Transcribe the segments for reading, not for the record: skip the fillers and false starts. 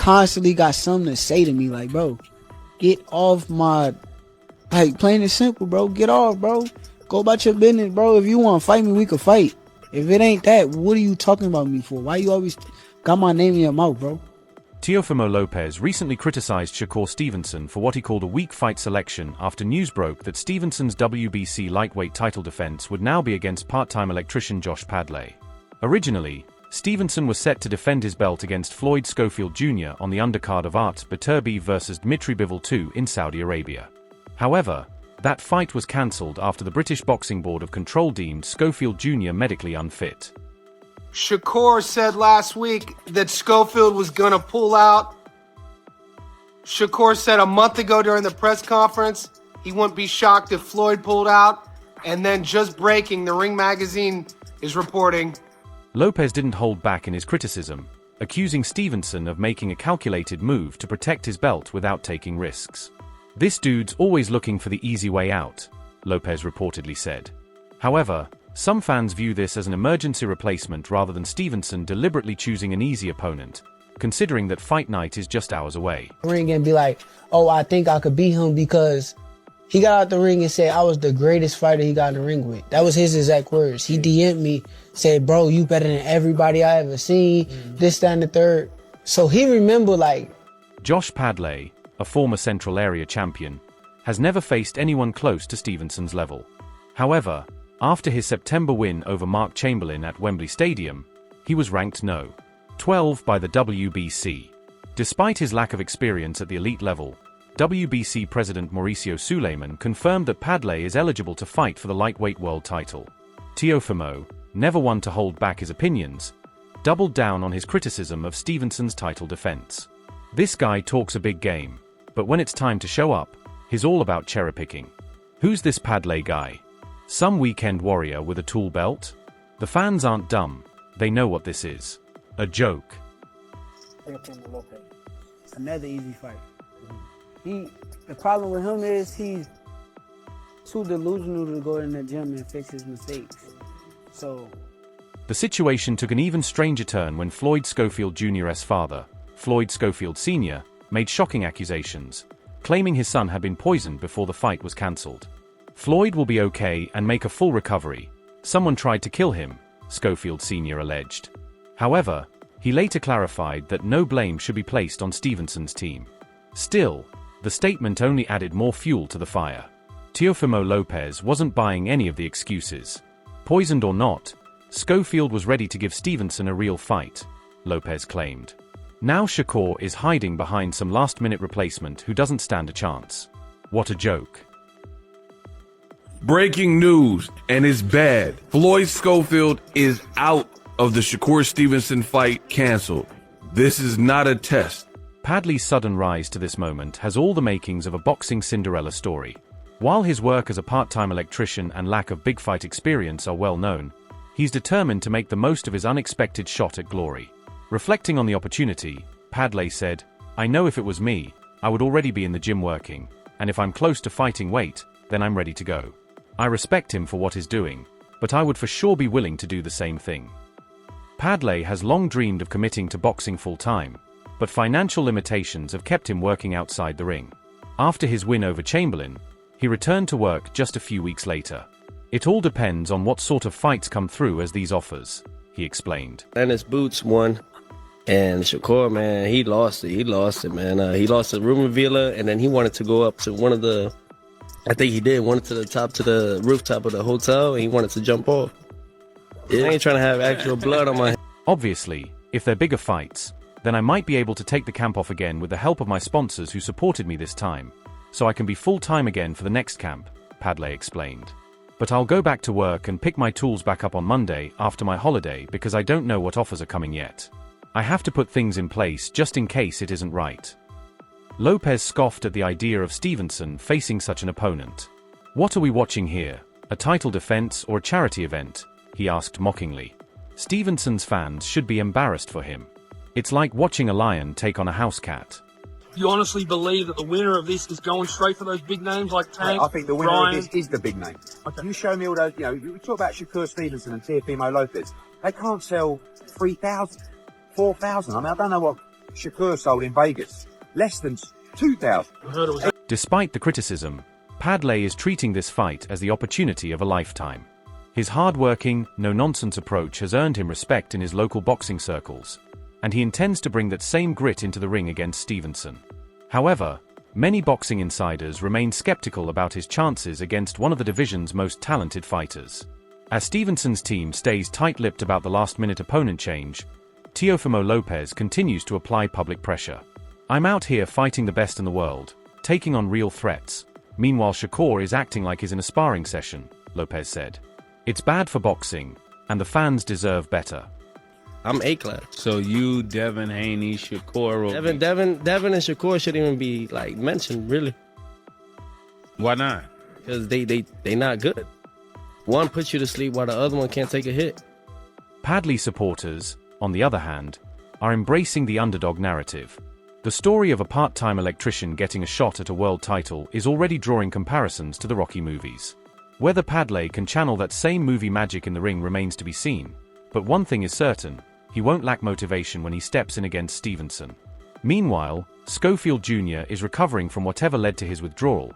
constantly got something to say to me. Like, bro, get off my, like, plain and simple, bro. Get off, bro. Go about your business, bro. If you want to fight me, we can fight. If it ain't that, what are you talking about me for? Why you always got my name in your mouth, bro? Teofimo Lopez recently criticized Shakur Stevenson for what he called a weak fight selection after news broke that Stevenson's WBC lightweight title defense would now be against part-time electrician Josh Padley. Originally, Stevenson was set to defend his belt against Floyd Schofield Jr. on the undercard of Erupts vs. Dmitry Bivol II in Saudi Arabia. However, that fight was cancelled after the British Boxing Board of Control deemed Schofield Jr. medically unfit. Shakur said last week that Schofield was going to pull out. Shakur said a month ago during the press conference he wouldn't be shocked if Floyd pulled out. And then just breaking, the Ring magazine is reporting. Lopez didn't hold back in his criticism, accusing Stevenson of making a calculated move to protect his belt without taking risks. "This dude's always looking for the easy way out," Lopez reportedly said. However, some fans view this as an emergency replacement rather than Stevenson deliberately choosing an easy opponent, considering that fight night is just hours away. Ring and be like, oh, I think I could beat him because he got out the ring and said I was the greatest fighter he got in the ring with. That was his exact words. He DM'd me, said, bro, you better than everybody I ever seen, this, that, and the third. So he remembered, like... Josh Padley, a former Central Area champion, has never faced anyone close to Stevenson's level. However, after his September win over Mark Chamberlain at Wembley Stadium, he was ranked No. 12 by the WBC. Despite his lack of experience at the elite level, WBC President Mauricio Suleiman confirmed that Padley is eligible to fight for the lightweight world title. Teofimo, never one to hold back his opinions, doubled down on his criticism of Stevenson's title defense. "This guy talks a big game, but when it's time to show up, he's all about cherry-picking. Who's this Padley guy? Some weekend warrior with a tool belt? The fans aren't dumb, they know what this is. A joke." Teofimo Lopez. Another easy fight. The problem with him is he's too delusional to go in the gym and fix his mistakes. So the situation took an even stranger turn when Floyd Schofield Jr.'s father, Floyd Schofield Sr., made shocking accusations, claiming his son had been poisoned before the fight was cancelled. "Floyd will be okay and make a full recovery. Someone tried to kill him," Schofield Sr. alleged. However, he later clarified that no blame should be placed on Stevenson's team. Still, the statement only added more fuel to the fire. Teofimo Lopez wasn't buying any of the excuses. Poisoned or not, Schofield was ready to give Stevenson a real fight, Lopez claimed. Now Shakur is hiding behind some last-minute replacement who doesn't stand a chance. What a joke. Breaking news, and it's bad. Floyd Schofield is out of the Shakur Stevenson fight, canceled. This is not a test. Padley's sudden rise to this moment has all the makings of a boxing Cinderella story. While his work as a part-time electrician and lack of big fight experience are well known, he's determined to make the most of his unexpected shot at glory. Reflecting on the opportunity, Padley said, "I know if it was me, I would already be in the gym working, and if I'm close to fighting weight, then I'm ready to go. I respect him for what he's doing, but I would for sure be willing to do the same thing." Padley has long dreamed of committing to boxing full-time, but financial limitations have kept him working outside the ring. After his win over Chamberlain, he returned to work just a few weeks later. "It all depends on what sort of fights come through as these offers," he explained. Dennis Boots won, and Shakur, man, he lost it, man. He lost to Ruben Villa, and then he wanted to go up to one of the, I think he did, wanted to the rooftop of the hotel, and he wanted to jump off. I ain't trying to have actual blood on my hands. Obviously, if they're bigger fights, then I might be able to take the camp off again with the help of my sponsors who supported me this time, so I can be full-time again for the next camp, Padley explained. "But I'll go back to work and pick my tools back up on Monday after my holiday because I don't know what offers are coming yet. I have to put things in place just in case it isn't right." Lopez scoffed at the idea of Stevenson facing such an opponent. "What are we watching here, a title defense or a charity event?" he asked mockingly. Stevenson's fans should be embarrassed for him. It's like watching a lion take on a house cat. You honestly believe that the winner of this is going straight for those big names like Tank, I think the winner Ryan? of this is the big name. Okay. You show me all those, you talk about Shakur Stevenson and Teofimo Lopez. They can't sell 3,000, 4,000. I mean, I don't know what Shakur sold in Vegas. Less than 2,000. I heard it was Despite the criticism, Padley is treating this fight as the opportunity of a lifetime. His hard-working, no-nonsense approach has earned him respect in his local boxing circles, and he intends to bring that same grit into the ring against Stevenson. However, many boxing insiders remain skeptical about his chances against one of the division's most talented fighters. As Stevenson's team stays tight-lipped about the last-minute opponent change, Teofimo Lopez continues to apply public pressure. "I'm out here fighting the best in the world, taking on real threats. Meanwhile, Shakur is acting like he's in a sparring session," Lopez said. "It's bad for boxing, and the fans deserve better." I'm A-class. So you, Devin Haney, Shakur. Devin and Shakur shouldn't even be like mentioned, really, Why not? because they not good. One puts you to sleep while the other one can't take a hit. Padley supporters, on the other hand, are embracing the underdog narrative. The story of a part-time electrician getting a shot at a world title is already drawing comparisons to the Rocky movies. Whether Padley can channel that same movie magic in the ring remains to be seen, but one thing is certain: he won't lack motivation when he steps in against Stevenson. Meanwhile, Schofield Jr. is recovering from whatever led to his withdrawal,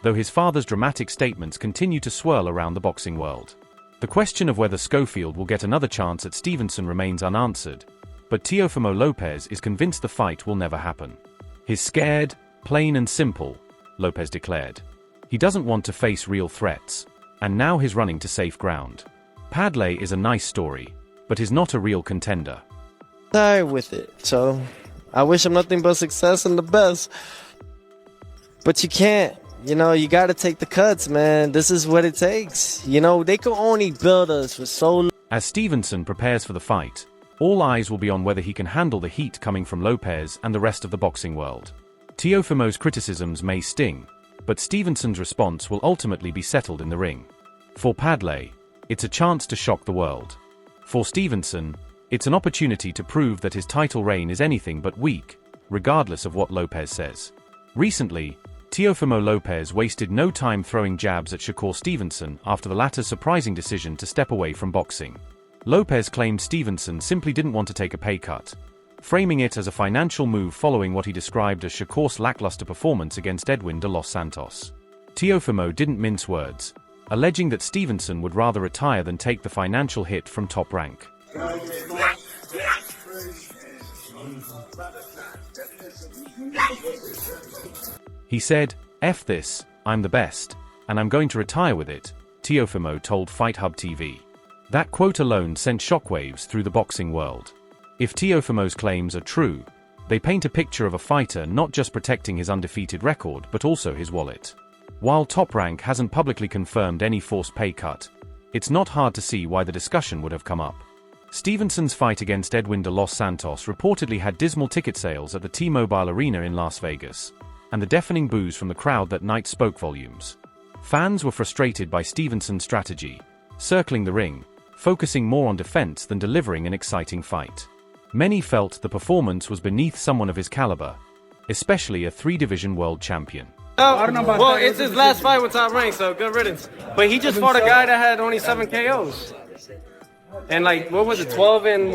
though his father's dramatic statements continue to swirl around the boxing world. The question of whether Schofield will get another chance at Stevenson remains unanswered, but Teofimo Lopez is convinced the fight will never happen. "He's scared, plain and simple," Lopez declared. "He doesn't want to face real threats, and now he's running to safe ground." Padley is a nice story, but is not a real contender. Tired with it, so I wish him nothing but success and the best. But you can't. You got to take the cuts, man. This is what it takes. They can only build us for so long. As Stevenson prepares for the fight, all eyes will be on whether he can handle the heat coming from Lopez and the rest of the boxing world. Teofimo's criticisms may sting, but Stevenson's response will ultimately be settled in the ring. For Padley, it's a chance to shock the world. For Stevenson, it's an opportunity to prove that his title reign is anything but weak, regardless of what Lopez says. Recently, Teofimo Lopez wasted no time throwing jabs at Shakur Stevenson after the latter's surprising decision to step away from boxing. Lopez claimed Stevenson simply didn't want to take a pay cut, framing it as a financial move following what he described as Shakur's lackluster performance against Edwin de los Santos. Teofimo didn't mince words, alleging that Stevenson would rather retire than take the financial hit from Top Rank. He said, "F this, I'm the best, and I'm going to retire with it," Teofimo told Fight Hub TV. That quote alone sent shockwaves through the boxing world. If Teofimo's claims are true, they paint a picture of a fighter not just protecting his undefeated record but also his wallet. While Top Rank hasn't publicly confirmed any forced pay cut, it's not hard to see why the discussion would have come up. Stevenson's fight against Edwin de los Santos reportedly had dismal ticket sales at the T-Mobile Arena in Las Vegas, and the deafening boos from the crowd that night spoke volumes. Fans were frustrated by Stevenson's strategy, circling the ring, focusing more on defense than delivering an exciting fight. Many felt the performance was beneath someone of his caliber, especially a three-division world champion. Well, it's his last fight with Top Rank, so good riddance. But he just fought a guy that had only 7 KOs. And what was it, 12-1?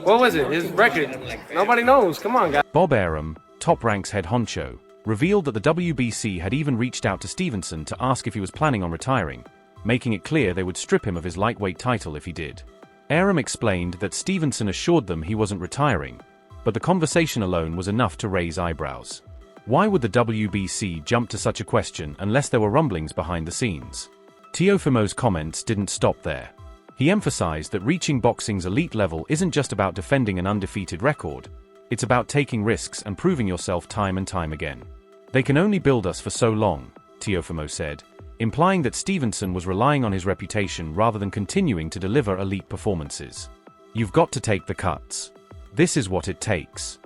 What was it, his record? Nobody knows, come on, guys. Bob Arum, Top Rank's head honcho, revealed that the WBC had even reached out to Stevenson to ask if he was planning on retiring, making it clear they would strip him of his lightweight title if he did. Arum explained that Stevenson assured them he wasn't retiring, but the conversation alone was enough to raise eyebrows. Why would the WBC jump to such a question unless there were rumblings behind the scenes? Teofimo's comments didn't stop there. He emphasized that reaching boxing's elite level isn't just about defending an undefeated record, it's about taking risks and proving yourself time and time again. "They can only build us for so long," Teofimo said, implying that Stevenson was relying on his reputation rather than continuing to deliver elite performances. "You've got to take the cuts. This is what it takes."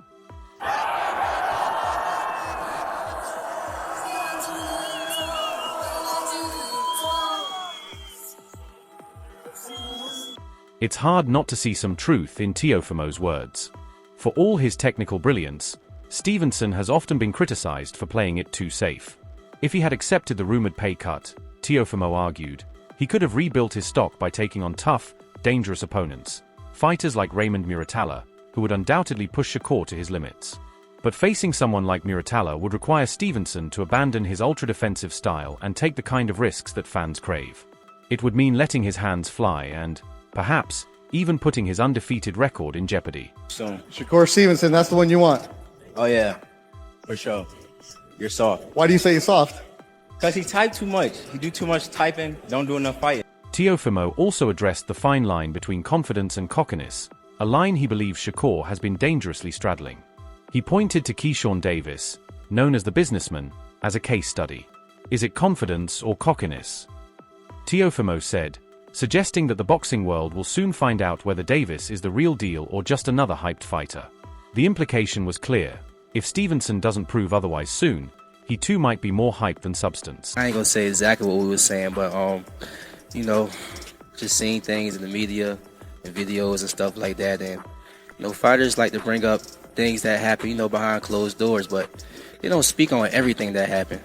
It's hard not to see some truth in Teofimo's words. For all his technical brilliance, Stevenson has often been criticized for playing it too safe. If he had accepted the rumored pay cut, Teofimo argued, he could have rebuilt his stock by taking on tough, dangerous opponents, fighters like Raymond Muratalla, who would undoubtedly push Shakur to his limits. But facing someone like Muratalla would require Stevenson to abandon his ultra-defensive style and take the kind of risks that fans crave. It would mean letting his hands fly and, perhaps, even putting his undefeated record in jeopardy. So, Shakur Stevenson, that's the one you want. oh yeah, for sure. You're soft. Why do you say he's soft? Because he type too much. He do too much typing, don't do enough fighting. Teofimo also addressed the fine line between confidence and cockiness, a line he believes Shakur has been dangerously straddling. He pointed to Keyshawn Davis, known as the businessman, as a case study. Is it confidence or cockiness? Teofimo said, suggesting that the boxing world will soon find out whether Davis is the real deal or just another hyped fighter. The implication was clear. If Stevenson doesn't prove otherwise soon, he too might be more hype than substance. I ain't gonna say exactly what we were saying, but you know, just seeing things in the media and videos and stuff like that, and you know, fighters like to bring up things that happen, you know, behind closed doors, but they don't speak on everything that happened.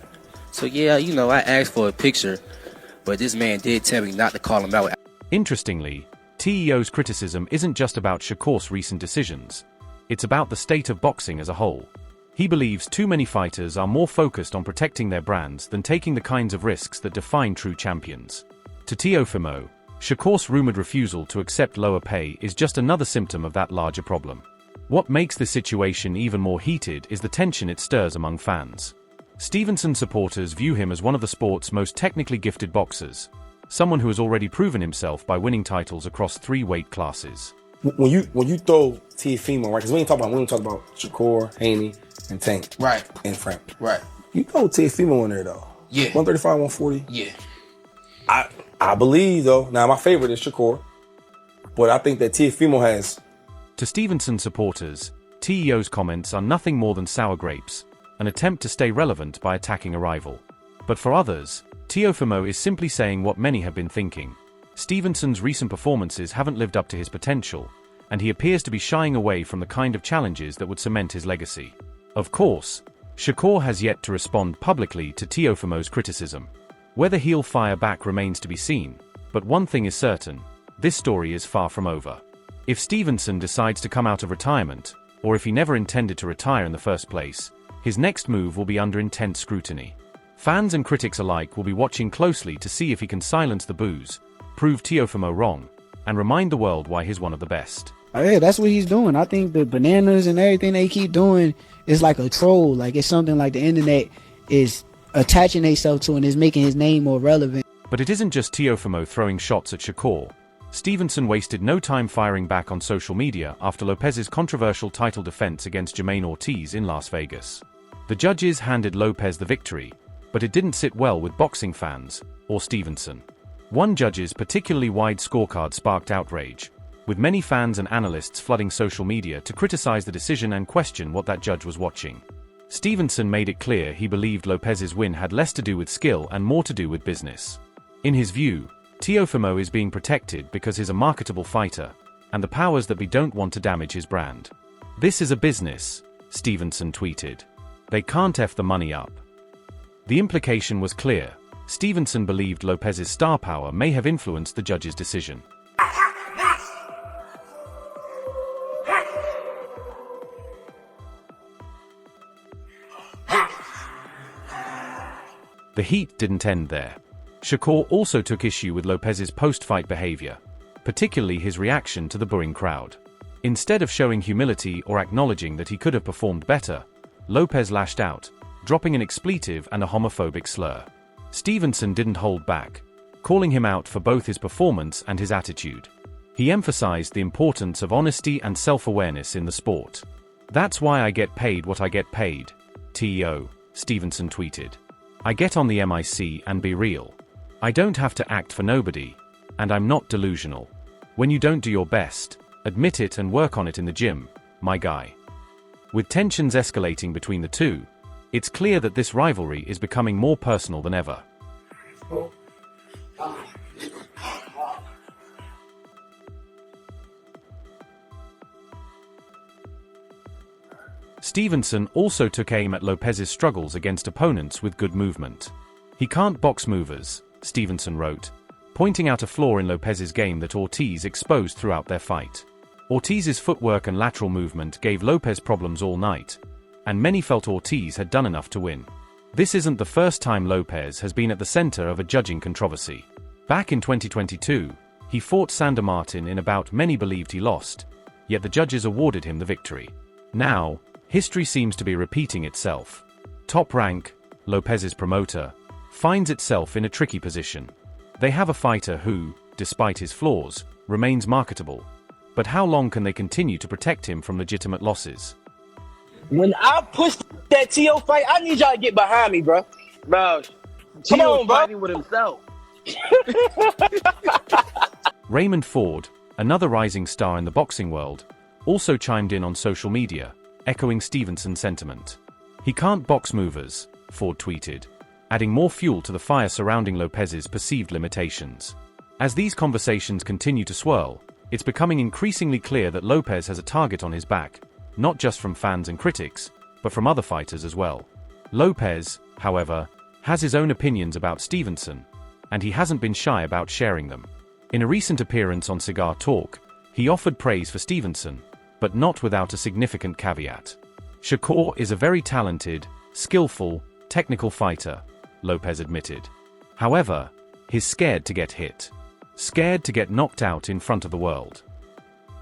So yeah, you know, I asked for a picture, but this man did tell me not to call him out. Interestingly, TEO's criticism isn't just about Shakur's recent decisions. It's about the state of boxing as a whole. He believes too many fighters are more focused on protecting their brands than taking the kinds of risks that define true champions. To Teofimo, Shakur's rumored refusal to accept lower pay is just another symptom of that larger problem. What makes the situation even more heated is the tension it stirs among fans. Stevenson supporters view him as one of the sport's most technically gifted boxers, someone who has already proven himself by winning titles across 3 weight classes. When you throw Teofimo, right? Because we ain't talk about Shakur, Haney, and Tank, right, and Frank, right. You throw Teofimo in there though, yeah, 135, 140, yeah. I believe though. Now my favorite is Shakur, but I think that Teofimo has. To Stevenson supporters, TEO's comments are nothing more than sour grapes, an attempt to stay relevant by attacking a rival. But for others, Teofimo is simply saying what many have been thinking. Stevenson's recent performances haven't lived up to his potential, and he appears to be shying away from the kind of challenges that would cement his legacy. Of course, Shakur has yet to respond publicly to Teofimo's criticism. Whether he'll fire back remains to be seen, but one thing is certain, this story is far from over. If Stevenson decides to come out of retirement, or if he never intended to retire in the first place, his next move will be under intense scrutiny. Fans and critics alike will be watching closely to see if he can silence the boos, prove Teofimo wrong, and remind the world why he's one of the best. Yeah, that's what he's doing. I think the bananas and everything they keep doing is like a troll. Like it's something like the internet is attaching themselves to and is making his name more relevant. But it isn't just Teofimo throwing shots at Shakur. Stevenson wasted no time firing back on social media after Lopez's controversial title defense against Jermaine Ortiz in Las Vegas. The judges handed Lopez the victory, but it didn't sit well with boxing fans, or Stevenson. One judge's particularly wide scorecard sparked outrage, with many fans and analysts flooding social media to criticize the decision and question what that judge was watching. Stevenson made it clear he believed Lopez's win had less to do with skill and more to do with business. In his view, Teofimo is being protected because he's a marketable fighter, and the powers that be don't want to damage his brand. "This is a business," Stevenson tweeted. "They can't F the money up." The implication was clear. Stevenson believed Lopez's star power may have influenced the judge's decision. The heat didn't end there. Shakur also took issue with Lopez's post-fight behavior, particularly his reaction to the booing crowd. Instead of showing humility or acknowledging that he could have performed better, Lopez lashed out, dropping an expletive and a homophobic slur. Stevenson didn't hold back, calling him out for both his performance and his attitude. He emphasized the importance of honesty and self-awareness in the sport. "That's why I get paid what I get paid, TEO," Stevenson tweeted. "I get on the mic and be real. I don't have to act for nobody, and I'm not delusional. When you don't do your best, admit it and work on it in the gym, my guy." With tensions escalating between the two, it's clear that this rivalry is becoming more personal than ever. Stevenson also took aim at Lopez's struggles against opponents with good movement. "He can't box movers," Stevenson wrote, pointing out a flaw in Lopez's game that Ortiz exposed throughout their fight. Ortiz's footwork and lateral movement gave Lopez problems all night, and many felt Ortiz had done enough to win. This isn't the first time Lopez has been at the center of a judging controversy. Back in 2022, he fought Sander Martin in a bout many believed he lost, yet the judges awarded him the victory. Now, history seems to be repeating itself. Top Rank, Lopez's promoter, finds itself in a tricky position. They have a fighter who, despite his flaws, remains marketable. But how long can they continue to protect him from legitimate losses? When I push that Teo fight, I need y'all to get behind me, bro. Bro, Come Tio's on, bro. fighting with himself. Raymond Ford, another rising star in the boxing world, also chimed in on social media, echoing Stevenson's sentiment. He can't box movers, Ford tweeted, adding more fuel to the fire surrounding Lopez's perceived limitations. As these conversations continue to swirl, it's becoming increasingly clear that Lopez has a target on his back, not just from fans and critics, but from other fighters as well. Lopez, however, has his own opinions about Stevenson, and he hasn't been shy about sharing them. In a recent appearance on Cigar Talk, he offered praise for Stevenson, but not without a significant caveat. Shakur is a very talented, skillful, technical fighter, Lopez admitted. However, he's scared to get hit. Scared to get knocked out in front of the world.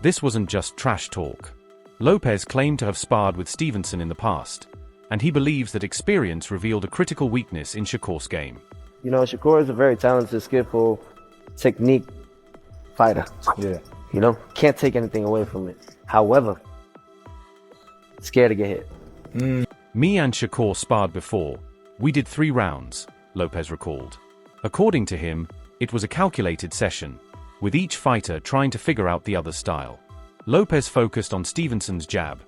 This wasn't just trash talk. Lopez claimed to have sparred with Stevenson in the past, and he believes that experience revealed a critical weakness in Shakur's game. You know, Shakur is a very talented, skillful, technique fighter. Yeah. You know, can't take anything away from it. However, scared to get hit. Me and Shakur sparred before. We did 3 rounds, Lopez recalled. According to him, it was a calculated session, with each fighter trying to figure out the other's style. Lopez focused on Stevenson's jab,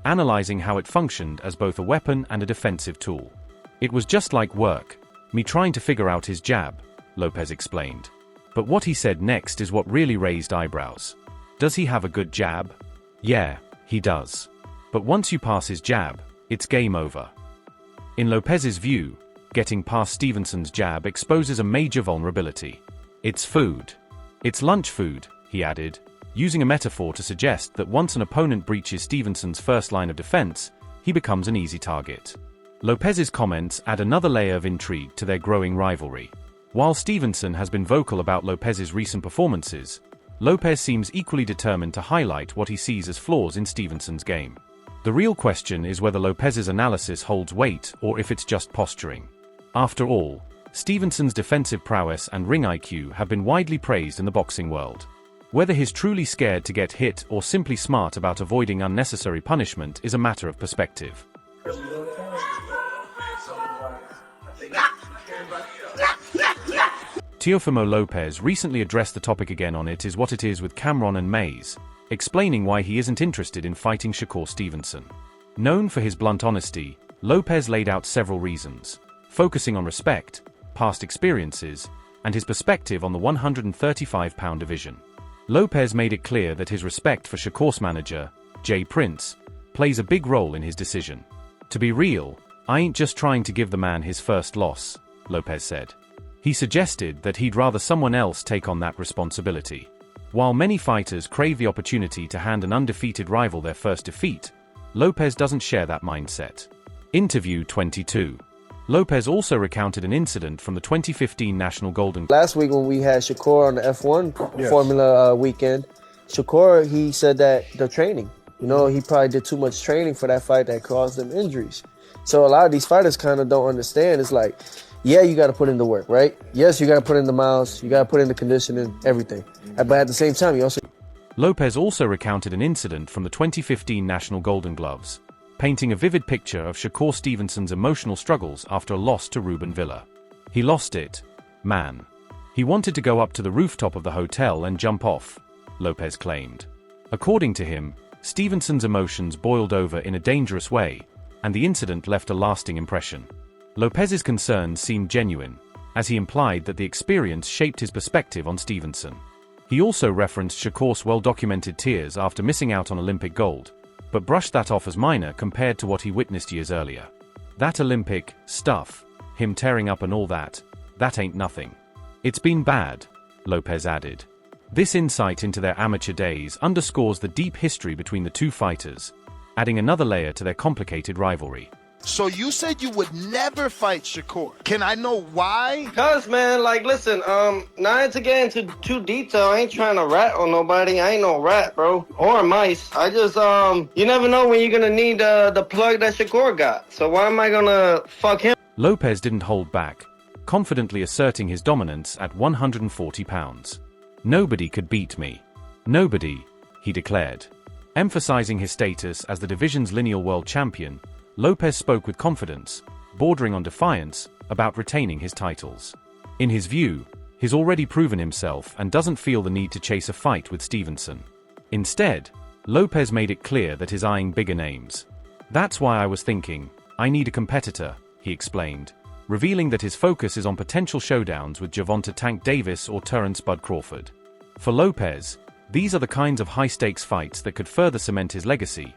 analyzing how it functioned as both a weapon and a defensive tool. It was just like work, me trying to figure out his jab, Lopez explained. But what he said next is what really raised eyebrows. Does he have a good jab? Yeah, he does. But once you pass his jab, it's game over. In Lopez's view, getting past Stevenson's jab exposes a major vulnerability. It's food. It's lunch food, he added, using a metaphor to suggest that once an opponent breaches Stevenson's first line of defense, he becomes an easy target. Lopez's comments add another layer of intrigue to their growing rivalry. While Stevenson has been vocal about Lopez's recent performances, Lopez seems equally determined to highlight what he sees as flaws in Stevenson's game. The real question is whether Lopez's analysis holds weight or if it's just posturing. After all, Stevenson's defensive prowess and ring IQ have been widely praised in the boxing world. Whether he's truly scared to get hit or simply smart about avoiding unnecessary punishment is a matter of perspective. Teofimo Lopez recently addressed the topic again on It Is What It Is with Cameron and Mays, explaining why he isn't interested in fighting Shakur Stevenson. Known for his blunt honesty, Lopez laid out several reasons, focusing on respect, past experiences, and his perspective on the 135-pound division. Lopez made it clear that his respect for Shakur's manager, Jay Prince, plays a big role in his decision. To be real, I ain't just trying to give the man his first loss, Lopez said. He suggested that he'd rather someone else take on that responsibility. While many fighters crave the opportunity to hand an undefeated rival their first defeat, Lopez doesn't share that mindset. Interview 22. Lopez also recounted an incident from the 2015 National Golden Last week when we had Shakur on the F1 Formula weekend, Shakur, he said that the training, you know, he probably did too much training for that fight that caused him injuries. So a lot of these fighters kind of don't understand. It's like, yeah, you got to put in the work, right? Yes, you got to put in the miles, you got to put in the conditioning, everything. But at the same time, you also... Lopez also recounted an incident from the 2015 National Golden Gloves, painting a vivid picture of Shakur Stevenson's emotional struggles after a loss to Ruben Villa. He lost it, man. He wanted to go up to the rooftop of the hotel and jump off, Lopez claimed. According to him, Stevenson's emotions boiled over in a dangerous way, and the incident left a lasting impression. Lopez's concerns seemed genuine, as he implied that the experience shaped his perspective on Stevenson. He also referenced Shakur's well-documented tears after missing out on Olympic gold, but brushed that off as minor compared to what he witnessed years earlier. That Olympic stuff, him tearing up and all that, that ain't nothing. It's been bad, Lopez added. This insight into their amateur days underscores the deep history between the two fighters, adding another layer to their complicated rivalry. So you said you would never fight Shakur. Can I know why? Cause man, like listen, not to get into too detail, I ain't trying to rat on nobody. I ain't no rat, bro. Or mice. I just you never know when you're gonna need the plug that Shakur got. So why am I gonna fuck him? Lopez didn't hold back, confidently asserting his dominance at 140 pounds. Nobody could beat me. Nobody, he declared. Emphasizing his status as the division's lineal world champion, Lopez spoke with confidence, bordering on defiance, about retaining his titles. In his view, he's already proven himself and doesn't feel the need to chase a fight with Stevenson. Instead, Lopez made it clear that he's eyeing bigger names. That's why I was thinking, I need a competitor, he explained, revealing that his focus is on potential showdowns with Gervonta Tank Davis or Terrence Bud Crawford. For Lopez, these are the kinds of high-stakes fights that could further cement his legacy,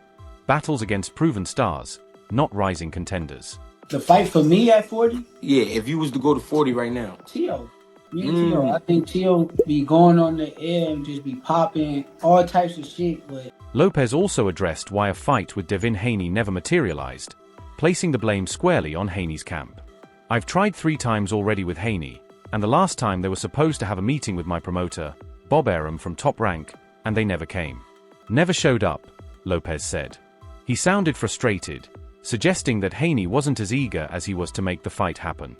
battles against proven stars, not rising contenders. The fight for me at 40? Yeah, if you was to go to 40 right now. Teo. Me and Teo. I think Teo be going on the air and just be popping all types of shit, but... Lopez also addressed why a fight with Devin Haney never materialized, placing the blame squarely on Haney's camp. I've tried 3 times already with Haney, and the last time they were supposed to have a meeting with my promoter, Bob Arum from Top Rank, and they never came. Never showed up, Lopez said. He sounded frustrated, suggesting that Haney wasn't as eager as he was to make the fight happen.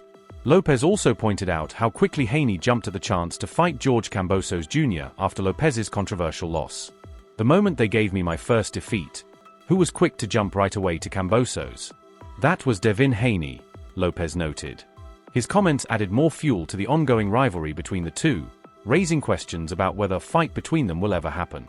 Lopez also pointed out how quickly Haney jumped at the chance to fight George Kambosos Jr. after Lopez's controversial loss. The moment they gave me my first defeat, who was quick to jump right away to Kambosos? That was Devin Haney, Lopez noted. His comments added more fuel to the ongoing rivalry between the two, raising questions about whether a fight between them will ever happen.